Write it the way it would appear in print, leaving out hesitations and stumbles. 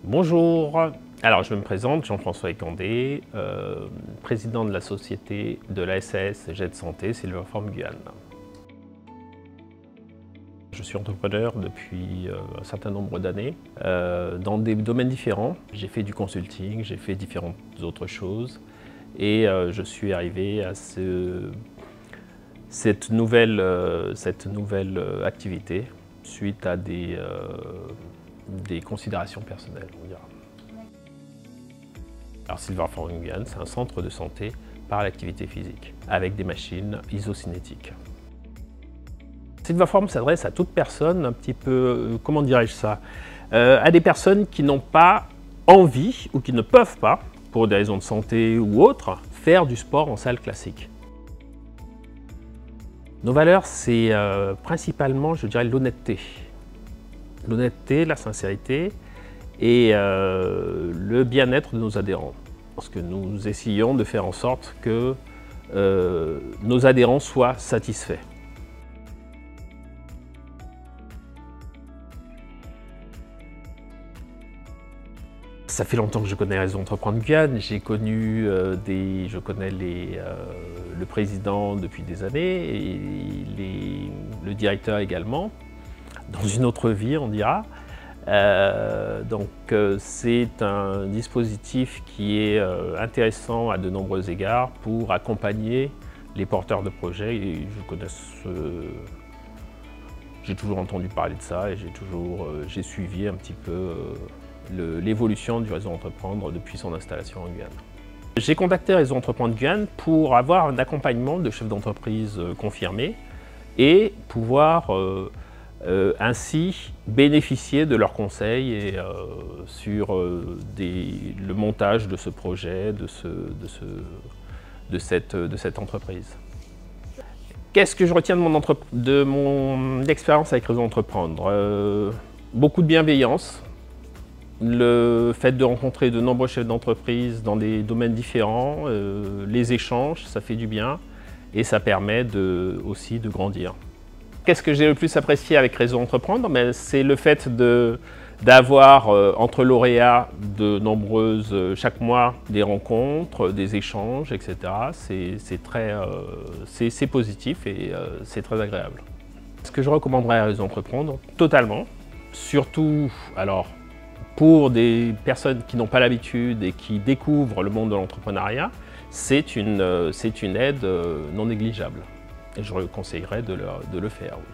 Bonjour, alors je me présente, Jean-François Ecandé, président de la société de la SAS Jet Santé Silverform Guyane. Je suis entrepreneur depuis un certain nombre d'années, dans des domaines différents. J'ai fait du consulting, j'ai fait différentes autres choses et je suis arrivé à cette nouvelle activité suite à des considérations personnelles, on dira. Alors Silverform Guyane, c'est un centre de santé par l'activité physique, avec des machines isocinétiques. Silverform s'adresse à toute personne, un petit peu, comment dirais-je ça, à des personnes qui n'ont pas envie ou qui ne peuvent pas, pour des raisons de santé ou autres, faire du sport en salle classique. Nos valeurs, c'est principalement, je dirais, l'honnêteté. L'honnêteté, la sincérité et le bien-être de nos adhérents. Parce que nous essayons de faire en sorte que nos adhérents soient satisfaits. Ça fait longtemps que je connais Réseau Entreprendre Guyane. Je connais le président depuis des années et le directeur également, dans une autre vie on dira. C'est un dispositif qui est intéressant à de nombreux égards pour accompagner les porteurs de projets. Et j'ai toujours entendu parler de ça et j'ai suivi un petit peu l'évolution du Réseau Entreprendre depuis son installation en Guyane. J'ai contacté Réseau Entreprendre Guyane pour avoir un accompagnement de chefs d'entreprise confirmés et pouvoir ainsi bénéficier de leurs conseils et, sur le montage de ce projet, de cette entreprise. Qu'est-ce que je retiens de mon expérience avec Réseau Entreprendre? Beaucoup de bienveillance, le fait de rencontrer de nombreux chefs d'entreprise dans des domaines différents, les échanges, ça fait du bien et ça permet aussi de grandir. Qu'est-ce que j'ai le plus apprécié avec Réseau Entreprendre? C'est le fait d'avoir entre lauréats de nombreuses, chaque mois, des rencontres, des échanges, etc. C'est positif et c'est très agréable. Ce que je recommanderais à Réseau Entreprendre, totalement, surtout alors pour des personnes qui n'ont pas l'habitude et qui découvrent le monde de l'entrepreneuriat, c'est une aide non négligeable. Et je conseillerais de le faire, oui.